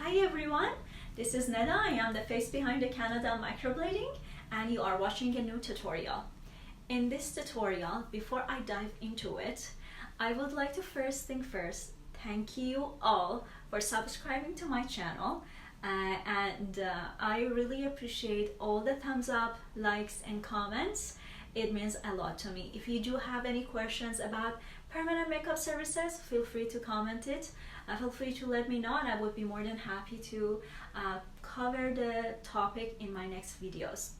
Hi everyone, this is Neda. I am the face behind the Canada Microblading and you are watching a new tutorial. In this tutorial, before I dive into it, I would like to first thank you all for subscribing to my channel and I really appreciate all the thumbs up, likes and comments. It means a lot to me. If you do have any questions about permanent makeup services, feel free to comment it. Feel free to let me know and I would be more than happy to cover the topic in my next videos.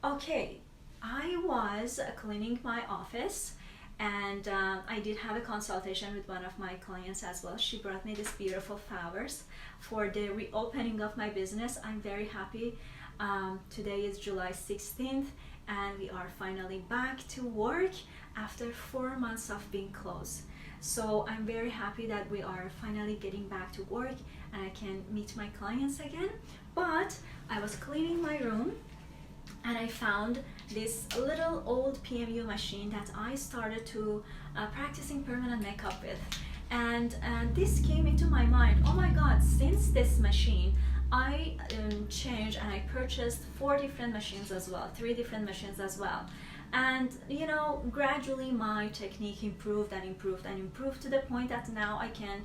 Okay, I was cleaning my office and I did have a consultation with one of my clients as well. She brought me these beautiful flowers for the reopening of my business. I'm very happy. Today is July 16th and we are finally back to work after 4 months of being closed. So I'm very happy that we are finally getting back to work and I can meet my clients again. But I was cleaning my room and I found this little old PMU machine that I started to practicing permanent makeup with. And this came into my mind, oh my god, since this machine I changed and I purchased 4 different machines as well, 3 different machines as well. And you know, gradually my technique improved and improved and improved to the point that now I can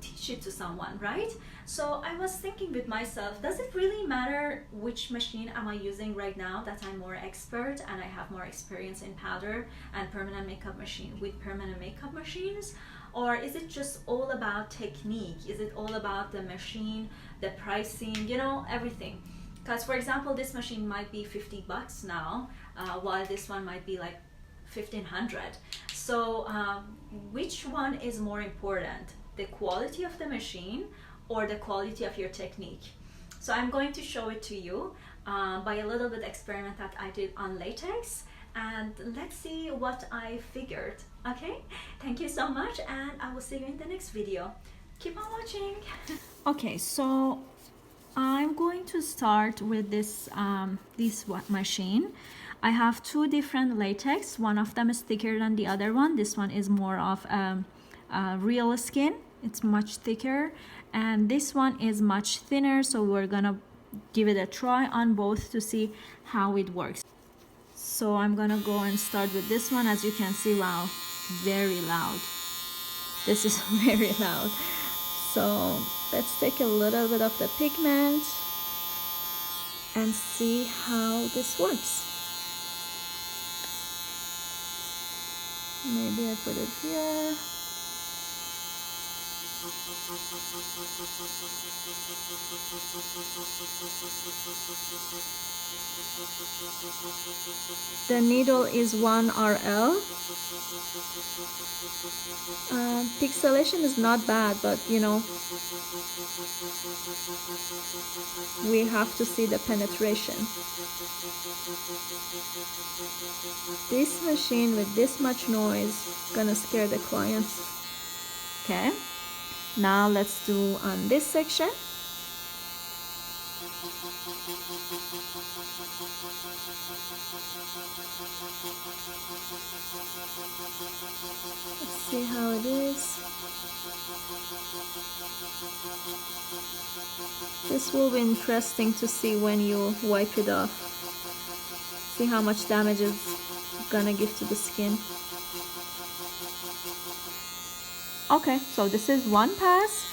teach it to someone, right? So I was thinking with myself, does it really matter which machine am I using right now that I'm more expert and I have more experience in powder and permanent makeup machine with permanent makeup machines? Or is it just all about technique? Is it all about the machine, the pricing, you know, everything? Because for example, this machine might be 50 bucks now, while this one might be like 1500. So which one is more important? The quality of the machine or the quality of your technique? So I'm going to show it to you by a little bit experiment that I did on latex. And let's see what I figured. Okay, thank you so much and I will see you in the next video. Keep on watching. Okay, so I'm going to start with this machine. I have 2 different latex. One of them is thicker than the other one. This one is more of real skin. It's much thicker and this one is much thinner, so we're gonna give it a try on both to see how it works. So I'm gonna go and start with this one. As you can see, wow, very loud. This is very loud. So let's take a little bit of the pigment and see how this works. Maybe I put it here. The needle is 1 RL. Pixelation is not bad, but you know, we have to see the penetration. This machine with this much noise gonna scare the clients. Okay, now let's do on this section. Let's see how it is. This will be interesting to see when you wipe it off. See how much damage it's gonna give to the skin. Okay, so this is one pass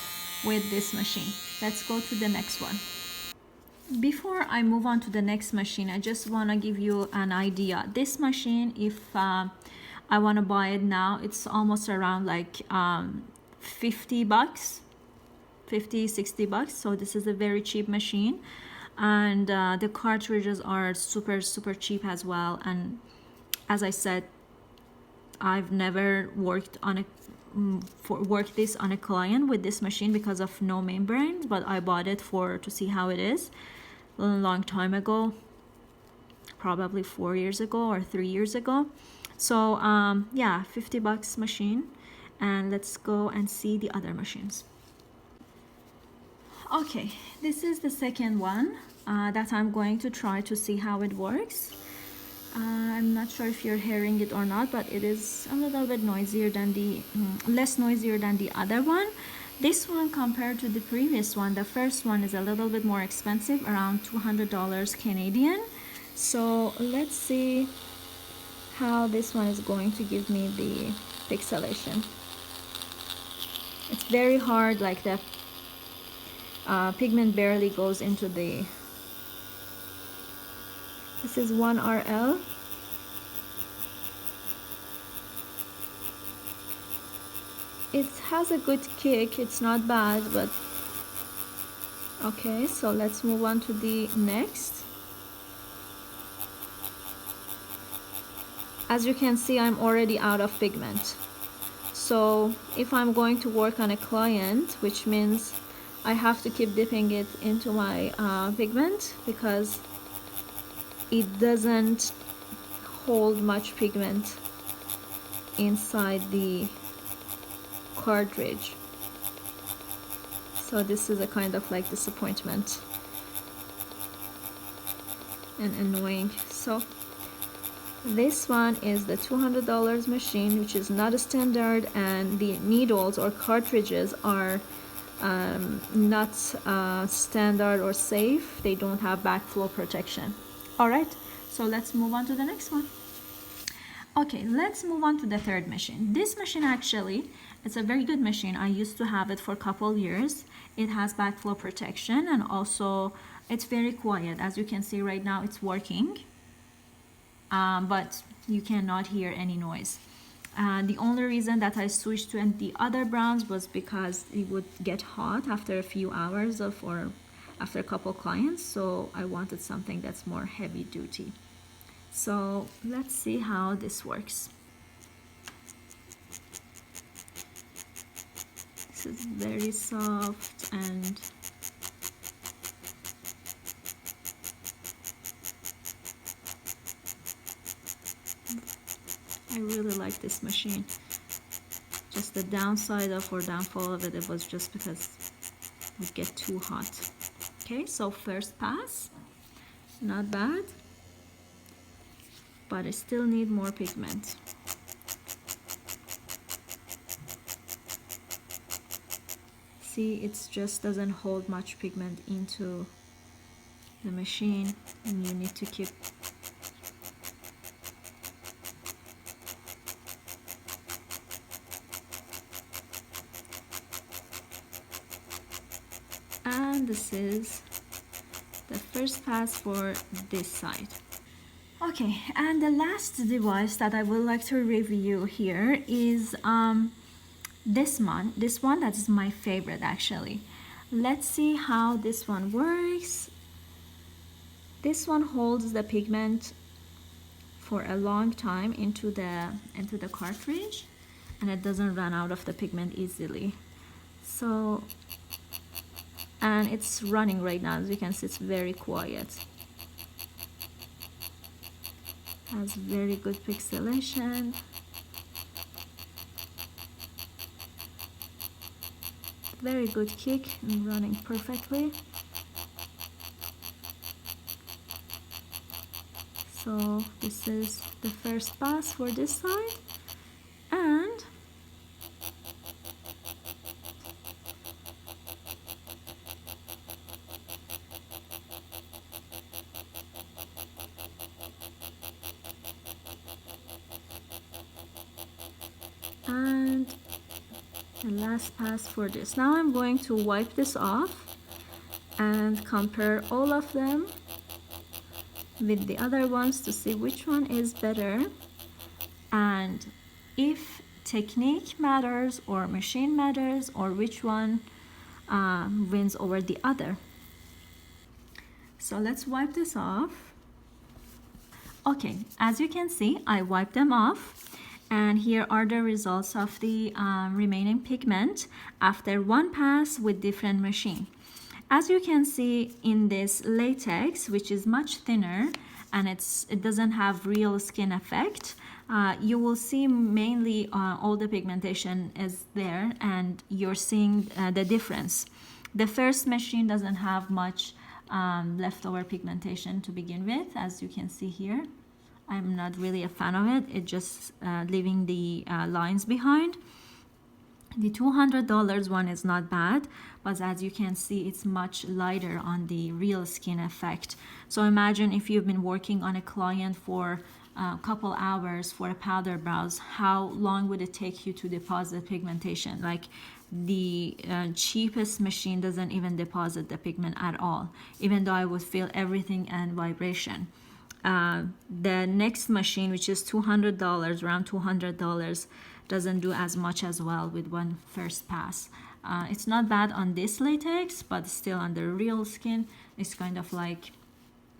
with this machine. Let's go to the next one. Before I move on to the next machine, I just want to give you an idea. This machine, if I want to buy it now, it's almost around like 50 bucks, 50, 60 bucks. So this is a very cheap machine. And the cartridges are super, super cheap as well. And as I said, I've never worked on this on a client with this machine because of no membranes, but I bought it to see how it is a long time ago, probably 4 years ago or 3 years ago. So yeah, 50 bucks machine. And let's go and see the other machines. Okay, this is the second one that I'm going to try to see how it works. I'm not sure if you're hearing it or not, but it is a little bit noisier than less noisier than the other one. This one compared to the previous one, the first one is a little bit more expensive, around $200 Canadian. So let's see how this one is going to give me the pixelation. It's very hard, like the pigment barely goes into the... This is 1RL. It has a good kick, it's not bad, but okay, so let's move on to the next. As you can see, I'm already out of pigment. So if I'm going to work on a client, which means I have to keep dipping it into my pigment, because it doesn't hold much pigment inside the cartridge. So this is a kind of like disappointment and annoying. So this one is the $200 machine, which is not a standard, and the needles or cartridges are not standard or safe. They don't have backflow protection. All right, so let's move on to the next one. Okay, let's move on to the third machine. This machine actually, it's a very good machine. I used to have it for a couple years. It has backflow protection, and also it's very quiet. As you can see right now, it's working, but you cannot hear any noise. The only reason that I switched to the other brands was because it would get hot after a few hours or after a couple clients, so I wanted something that's more heavy duty. So let's see how this works. This is very soft, and I really like this machine. Just the downside of or downfall of it was just because it would get too hot. Okay, so first pass, not bad, but I still need more pigment. See, it just doesn't hold much pigment into the machine, and you need to keep and this is the first pass for this side. Okay, and the last device that I would like to review here is this one that is my favorite actually. Let's see how this one works. This one holds the pigment for a long time into the cartridge, and it doesn't run out of the pigment easily. So, and it's running right now. As you can see, it's very quiet. Has very good pixelation. Very good kick and running perfectly. So this is the first pass for this side, and the last pass for this. Now I'm going to wipe this off and compare all of them with the other ones to see which one is better, and if technique matters or machine matters, or which one wins over the other. So let's wipe this off. Okay, as you can see, I wiped them off, and here are the results of the remaining pigment after one pass with different machine. As you can see in this latex, which is much thinner and it doesn't have real skin effect, you will see mainly all the pigmentation is there, and you're seeing the difference. The first machine doesn't have much leftover pigmentation to begin with, as you can see here. I'm not really a fan of it. It just leaving the lines behind. The $200 one is not bad, but as you can see, it's much lighter on the real skin effect. So imagine if you've been working on a client for a couple hours for a powder brows, how long would it take you to deposit pigmentation? Like the cheapest machine doesn't even deposit the pigment at all, even though I would feel everything and vibration. The next machine, which is $200, around $200, doesn't do as much as well with one first pass. It's not bad on this latex, but still on the real skin, it's kind of like,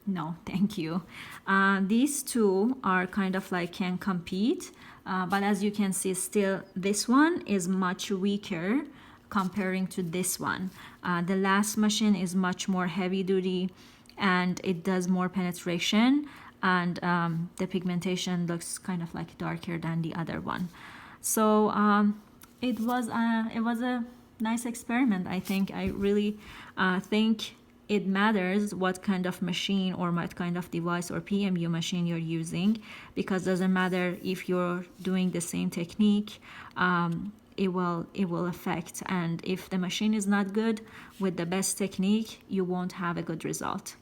no, thank you. These two are kind of like can compete, but as you can see, still this one is much weaker comparing to this one. The last machine is much more heavy duty and it does more penetration, and the pigmentation looks kind of like darker than the other one. So it was a nice experiment. I think I really think it matters what kind of machine or what kind of device or PMU machine you're using, because it doesn't matter if you're doing the same technique, it will affect. And if the machine is not good with the best technique, you won't have a good result.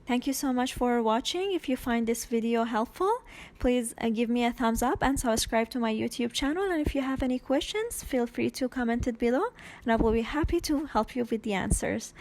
Thank you so much for watching. If you find this video helpful, please give me a thumbs up and subscribe to my YouTube channel. And if you have any questions, feel free to comment it below and I will be happy to help you with the answers.